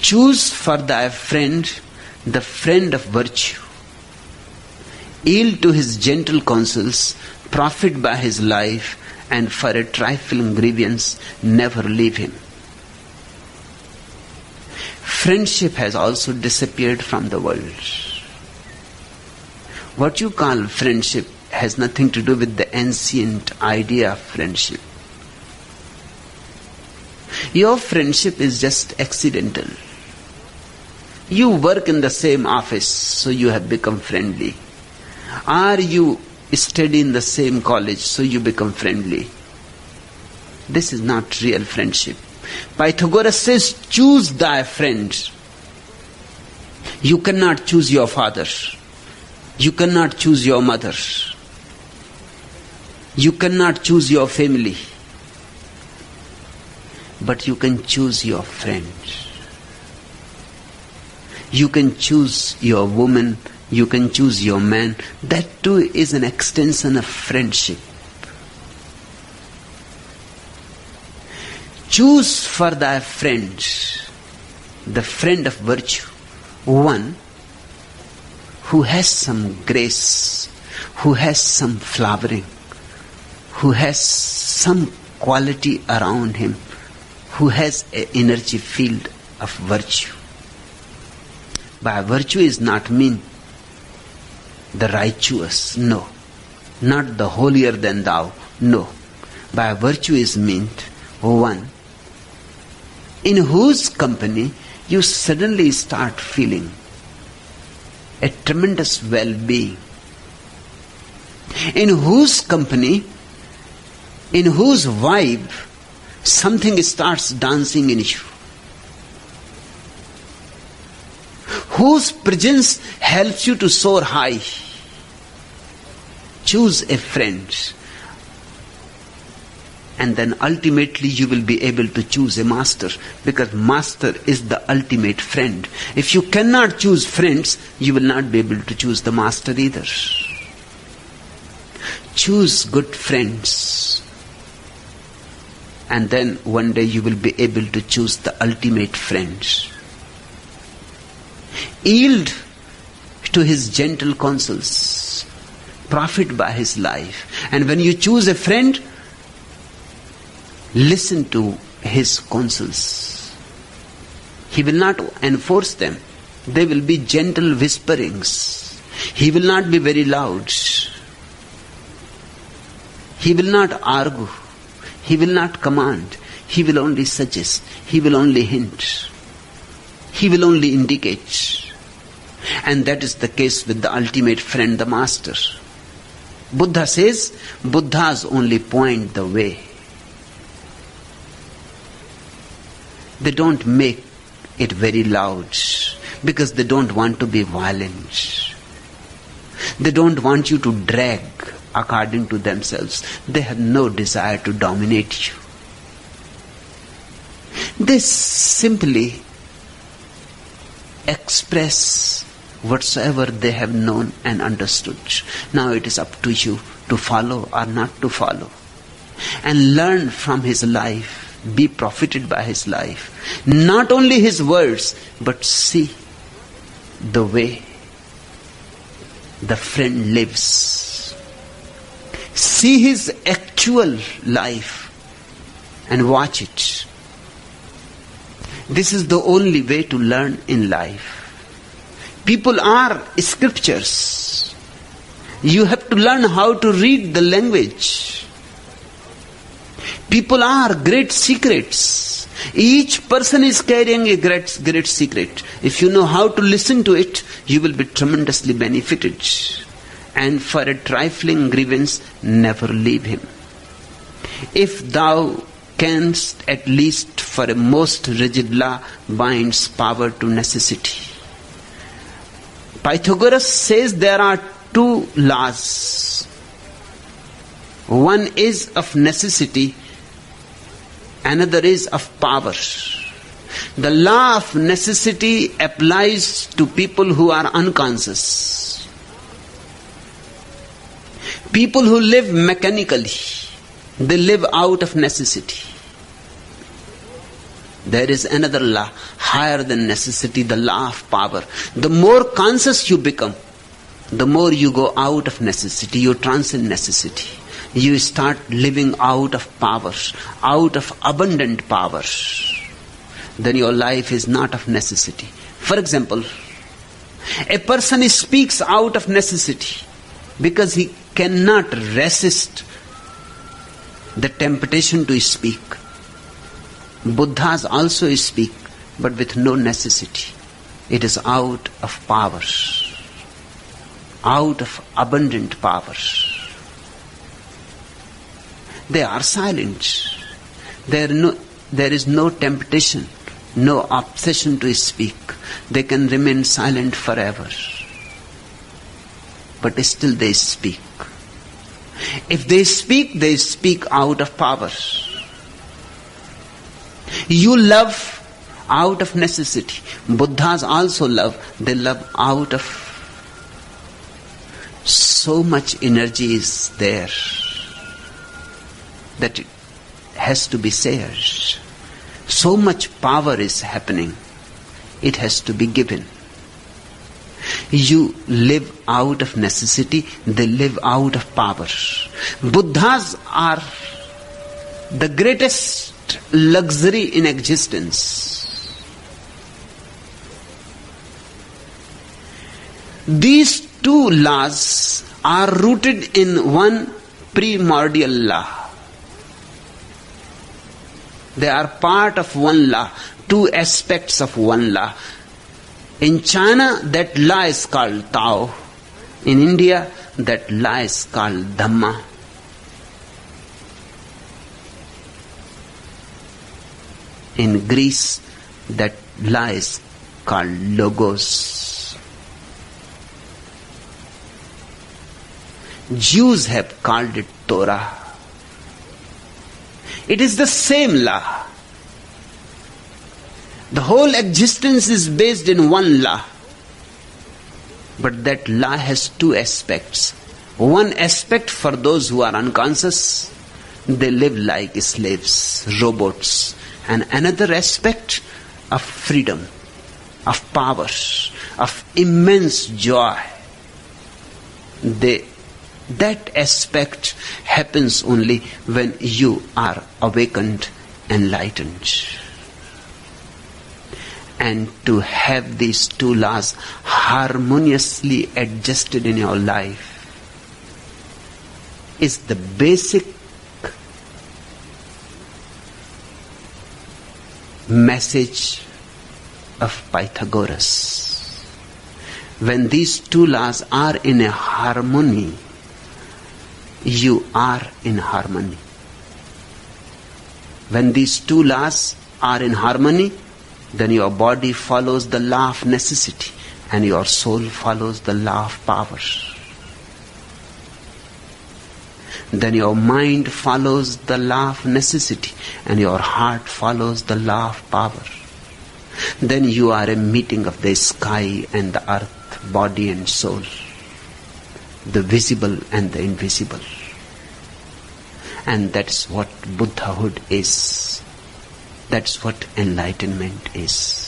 Choose for thy friend the friend of virtue. Yield to his gentle counsels, profit by his life, and for a trifling grievance never leave him. Friendship has also disappeared from the world. What you call friendship has nothing to do with the ancient idea of friendship. Your friendship is just accidental. You work in the same office, so you have become friendly. Or you study in the same college, so you become friendly. This is not real friendship. Pythagoras says, choose thy friend. You cannot choose your father. You cannot choose your mother. You cannot choose your family. But you can choose your friend. You can choose your woman, you can choose your man. That too is an extension of friendship. Choose for thy friend the friend of virtue, one who has some grace, who has some flowering, who has some quality around him, who has an energy field of virtue. By virtue is not mean the righteous, no. Not the holier than thou, no. By virtue is meant one in whose company you suddenly start feeling a tremendous well-being. In whose company, in whose vibe, something starts dancing in you. Whose presence helps you to soar high. Choose a friend, and then ultimately you will be able to choose a master, because master is the ultimate friend. If you cannot choose friends, you will not be able to choose the master either. Choose good friends, and then one day you will be able to choose the ultimate friend. Yield to his gentle counsels, profit by his life. And when you choose a friend, listen to his counsels. He will not enforce them. They will be gentle whisperings. He will not be very loud. He will not argue. He will not command. He will only suggest. He will only hint. He will only indicate. And that is the case with the ultimate friend, the master. Buddha says, Buddhas only point the way. They don't make it very loud because they don't want to be violent. They don't want you to drag according to themselves. They have no desire to dominate you. They simply express whatsoever they have known and understood. Now it is up to you to follow or not to follow. And learn from his life. Be profited by his life. Not only his words, but see the way the friend lives. See his actual life and watch it. This is the only way to learn in life. People are scriptures. You have to learn how to read the language. People are great secrets. Each person is carrying a great, great secret. If you know how to listen to it, you will be tremendously benefited. And for a trifling grievance, never leave him. If thou canst, at least for a most rigid law, binds power to necessity. Pythagoras says there are two laws. One is of necessity, another is of power. The law of necessity applies to people who are unconscious. People who live mechanically, they live out of necessity. There is another law, higher than necessity, the law of power. The more conscious you become, the more you go out of necessity, you transcend necessity. You start living out of power, out of abundant power. Then your life is not of necessity. For example, a person speaks out of necessity because he cannot resist the temptation to speak. Buddhas also speak, but with no necessity. It is out of power, out of abundant power. They are silent. There is no temptation, no obsession to speak. They can remain silent forever. But still they speak. If they speak out of power. You love out of necessity. Buddhas also love. They love out of so much energy is there that it has to be shared. So much power is happening. It has to be given. You live out of necessity, they live out of power. Buddhas are the greatest luxury in existence. These two laws are rooted in one primordial law. They are part of one law, two aspects of one law. In China, that law is called Tao. In India, that law is called Dhamma. In Greece, that law is called Logos. Jews have called it Torah. It is the same law. The whole existence is based in one law. But that law has two aspects. One aspect for those who are unconscious, they live like slaves, robots. And another aspect of freedom, of power, of immense joy. That aspect happens only when you are awakened, enlightened. And to have these two laws harmoniously adjusted in your life is the basic message of Pythagoras. When these two laws are in a harmony, you are in harmony. When these two laws are in harmony, then your body follows the law of necessity and your soul follows the law of power. Then your mind follows the law of necessity and your heart follows the law of power. Then you are a meeting of the sky and the earth, body and soul, the visible and the invisible. And that's what Buddhahood is. That's what enlightenment is.